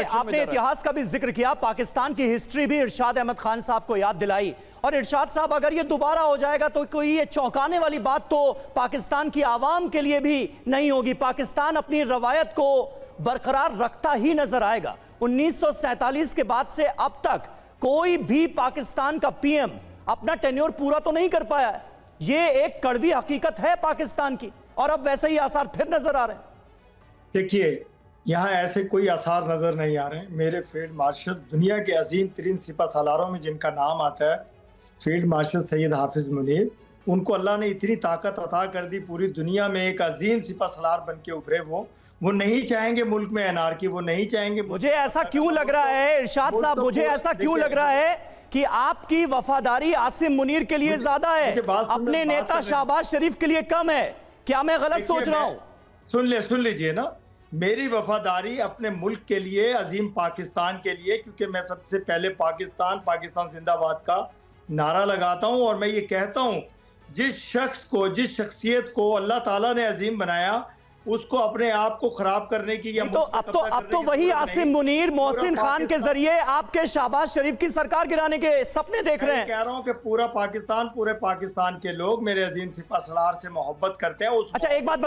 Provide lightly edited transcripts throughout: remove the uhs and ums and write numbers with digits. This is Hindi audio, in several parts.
आपने इतिहास का भी जिक्र किया, पाकिस्तान की हिस्ट्री भी इरशाद अहमद खान साहब को याद दिलाई। और इरशाद साहब, अगर ये दोबारा हो जाएगा तो कोई ये चौंकाने वाली बात तो पाकिस्तान की आवाम के लिए भी नहीं होगी। पाकिस्तान अपनी रवायत को बरकरार रखता ही नजर आएगा। 1947 के बाद से अब तक कोई भी पाकिस्तान का पीएम अपना टेन्योर पूरा तो नहीं कर पाया है। ये एक कड़वी हकीकत है पाकिस्तान की, और अब वैसे ही आसार फिर नजर आ रहे हैं। देखिए, यहाँ ऐसे कोई आसार नजर नहीं आ रहे हैं। मेरे फील्ड मार्शल, दुनिया के अजीम तरीन सिपह सालारों में जिनका नाम आता है, फील्ड मार्शल सैयद हाफिज मुनीर, उनको अल्लाह ने इतनी ताकत अता कर दी, पूरी दुनिया में एक अजीम सिपह सालार बन के उभरे। वो नहीं चाहेंगे मुल्क में एनआरकी, वो नहीं चाहेंगे। मुझे ऐसा क्यों लग रहा है इरशाद साहब, मुझे ऐसा क्यों लग रहा है कि आपकी वफादारी आसिम मुनीर के लिए ज्यादा है, अपने नेता शहबाज शरीफ के लिए कम है? क्या मैं गलत सोच रहा हूं? सुन लीजिए ना, मेरी वफादारी अपने मुल्क के लिए, अजीम पाकिस्तान के लिए, क्योंकि मैं सबसे पहले पाकिस्तान जिंदाबाद का नारा लगाता हूं। और मैं ये कहता हूं, जिस शख्सियत को अल्लाह ताला ने अजीम बनाया, उसको अपने आप को खराब करने की या तो अब तो वही आसिम मुनीर मोहसिन खान के जरिए आपके शहबाज शरीफ की सरकार गिराने के सपने देख रहे हैं। कह रहा हूं कि पूरे पाकिस्तान के लोग मेरे अजीम सिपह सलार से मोहब्बत करते हैं। अच्छा, एक बात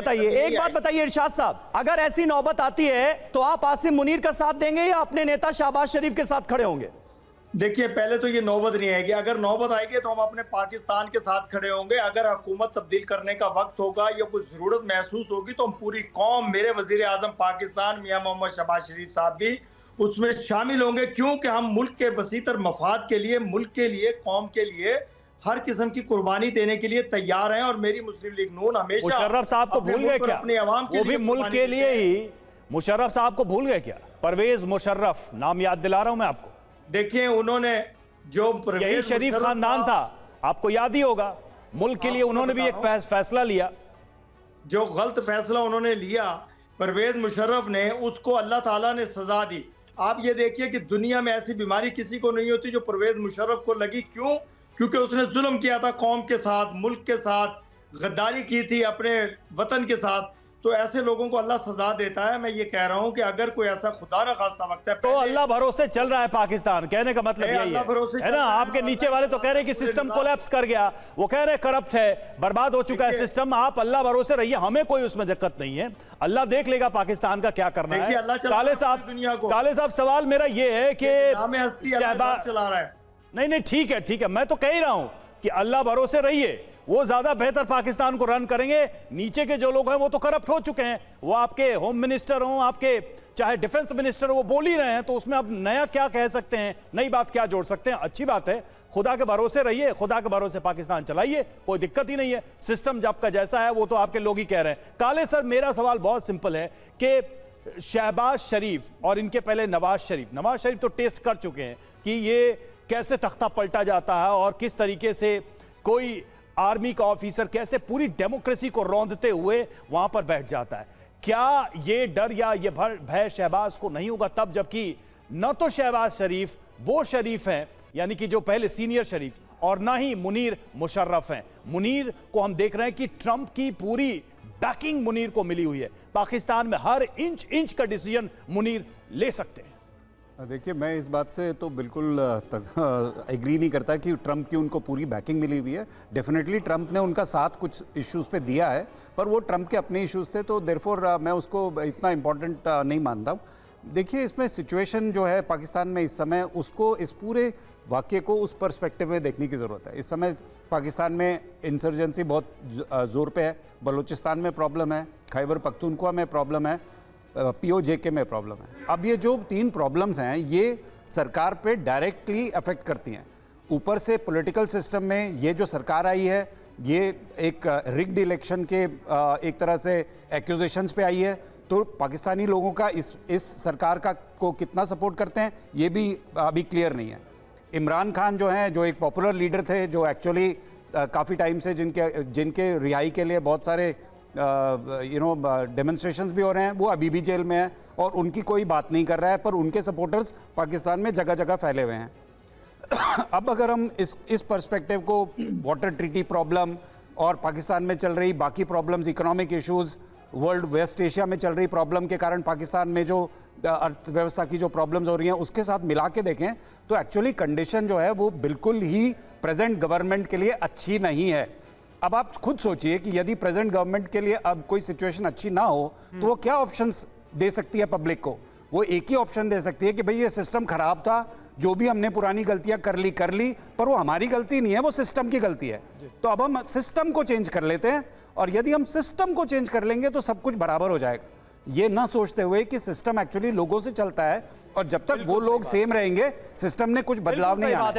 बताइए इरशाद साहब, अगर ऐसी नौबत आती है तो आप आसिम मुनीर का साथ देंगे या अपने नेता शहबाज शरीफ के साथ खड़े होंगे? देखिए, पहले तो ये नौबत नहीं आएगी। अगर नौबत आएगी तो हम अपने पाकिस्तान के साथ खड़े होंगे। अगर हुकूमत तब्दील करने का वक्त होगा या कुछ जरूरत महसूस होगी तो हम पूरी कौम, मेरे वजीर आजम पाकिस्तान मियां मोहम्मद शहबाज शरीफ साहब भी उसमें शामिल होंगे, क्योंकि हम मुल्क के वसीतर मफाद के लिए, मुल्क के लिए, कौम के लिए हर किस्म की कुर्बानी देने के लिए तैयार हैं। और मेरी मुस्लिम लीग नून हमेशा मुशर्रफ साहब को भूल गए क्या? अपनी आवाम वो भी मुल्क के लिए ही। मुशर्रफ साहब को भूल गए क्या? परवेज मुशर्रफ, नाम याद दिला रहा हूं मैं आपको। देखिए, उन्होंने जो यही शरीफ खानदान था, आपको याद ही होगा। मुल्क के लिए उन्होंने भी एक फैसला लिया, जो गलत फैसला उन्होंने लिया परवेज मुशर्रफ ने, उसको अल्लाह ताला ने सजा दी। आप ये देखिए कि दुनिया में ऐसी बीमारी किसी को नहीं होती जो परवेज मुशर्रफ को लगी। क्यों? क्योंकि उसने जुल्म किया था कौम के साथ, मुल्क के साथ, गद्दारी की थी अपने वतन के साथ। तो ऐसे लोगों को अल्लाह सजा देता है। मैं ये कह रहा हूं कि अगर कोई ऐसा खुदा न खास्ता वक्त है तो अल्लाह भरोसे चल रहा है पाकिस्तान, कहने का मतलब यही है ना। आपके नीचे वाले तो कह रहे हैं कि सिस्टम कोलैप्स कर गया, वो कह रहे हैं करप्ट है, बर्बाद हो चुका है सिस्टम। आप अल्लाह भरोसे रहिए, हमें कोई उसमें दिक्कत नहीं है। अल्लाह देख लेगा पाकिस्तान का क्या करना है। काले साहब, सवाल मेरा ये है कि चला रहा है। नहीं, ठीक है, मैं तो कह ही रहा हूं कि अल्लाह भरोसे रहिए, वो ज्यादा बेहतर पाकिस्तान को रन करेंगे। नीचे के जो लोग हैं वो तो करप्ट हो चुके हैं। वो आपके होम मिनिस्टर हो, आपके चाहे डिफेंस मिनिस्टर हो, वो बोल ही रहे हैं, तो उसमें अब नया क्या कह सकते हैं, नई बात क्या जोड़ सकते हैं? अच्छी बात है, खुदा के भरोसे रहिए, खुदा के भरोसे पाकिस्तान चलाइए, कोई दिक्कत ही नहीं है। सिस्टम जब का जैसा है वो तो आपके लोग ही कह रहे हैं। काले सर, मेरा सवाल बहुत सिंपल है कि शहबाज शरीफ और इनके पहले नवाज शरीफ तो टेस्ट कर चुके हैं कि ये कैसे तख्ता पलटा जाता है और किस तरीके से कोई आर्मी का ऑफिसर कैसे पूरी डेमोक्रेसी को रौंदते हुए वहां पर बैठ जाता है। क्या ये डर या ये भय शहबाज को नहीं होगा तब, जबकि न तो शहबाज शरीफ वो शरीफ हैं, यानी कि जो पहले सीनियर शरीफ, और ना ही मुनीर मुशर्रफ हैं। मुनीर को हम देख रहे हैं कि ट्रंप की पूरी बैकिंग मुनीर को मिली हुई है। पाकिस्तान में हर इंच का डिसीजन मुनीर ले सकते हैं। देखिए, मैं इस बात से तो बिल्कुल एग्री नहीं करता कि ट्रंप की उनको पूरी बैकिंग मिली हुई है। डेफिनेटली ट्रंप ने उनका साथ कुछ इश्यूज़ पे दिया है, पर वो ट्रंप के अपने इश्यूज़ थे, तो देयरफॉर मैं उसको इतना इम्पोर्टेंट नहीं मानता हूँ। देखिए, इसमें सिचुएशन जो है पाकिस्तान में इस समय, उसको इस पूरे वाक़ये को उस पर्सपेक्टिव में देखने की ज़रूरत है। इस समय पाकिस्तान में इंसर्जेंसी बहुत ज़ोर पे है, बलूचिस्तान में प्रॉब्लम है, खैबर पख्तूनख्वा में प्रॉब्लम है, POJK में प्रॉब्लम है। अब ये जो 3 प्रॉब्लम्स हैं ये सरकार पे डायरेक्टली अफेक्ट करती हैं। ऊपर से पॉलिटिकल सिस्टम में ये जो सरकार आई है, ये एक रिग्ड इलेक्शन के एक तरह से एक्यूजेशंस पे आई है, तो पाकिस्तानी लोगों का इस सरकार का को कितना सपोर्ट करते हैं ये भी अभी क्लियर नहीं है। इमरान खान जो हैं, जो एक पॉपुलर लीडर थे, जो एक्चुअली काफ़ी टाइम से जिनके रिहाई के लिए बहुत सारे डेमोन्स्ट्रेशंस भी हो रहे हैं, वो अभी भी जेल में है और उनकी कोई बात नहीं कर रहा है, पर उनके सपोर्टर्स पाकिस्तान में जगह जगह फैले हुए हैं। अब अगर हम इस पर्सपेक्टिव को वाटर ट्रीटी प्रॉब्लम और पाकिस्तान में चल रही बाकी problems, economic issues, world west Asia में चल रही प्रॉब्लम के कारण पाकिस्तान में जो अर्थव्यवस्था की जो प्रॉब्लम्स हो रही हैं उसके साथ मिला के देखें तो एक्चुअली कंडीशन जो है वो बिल्कुल ही प्रेजेंट गवर्नमेंट के लिए अच्छी नहीं है। अब आप खुद सोचिए कि यदि प्रेजेंट गवर्नमेंट के लिए अब कोई सिचुएशन अच्छी ना हो तो वो क्या ऑप्शंस दे सकती है पब्लिक को? वो एक ही ऑप्शन दे सकती है कि भाई ये सिस्टम खराब था, जो भी हमने पुरानी गलतियां कर ली, पर वो हमारी गलती नहीं है, वो सिस्टम की गलती है। तो अब हम सिस्टम को चेंज कर लेते हैं, और यदि हम सिस्टम को चेंज कर लेंगे तो सब कुछ बराबर हो जाएगा। ये ना सोचते हुए कि सिस्टम एक्चुअली लोगों से चलता है, और जब तक वो लोग सेम रहेंगे सिस्टम ने कुछ बदलाव नहीं आना।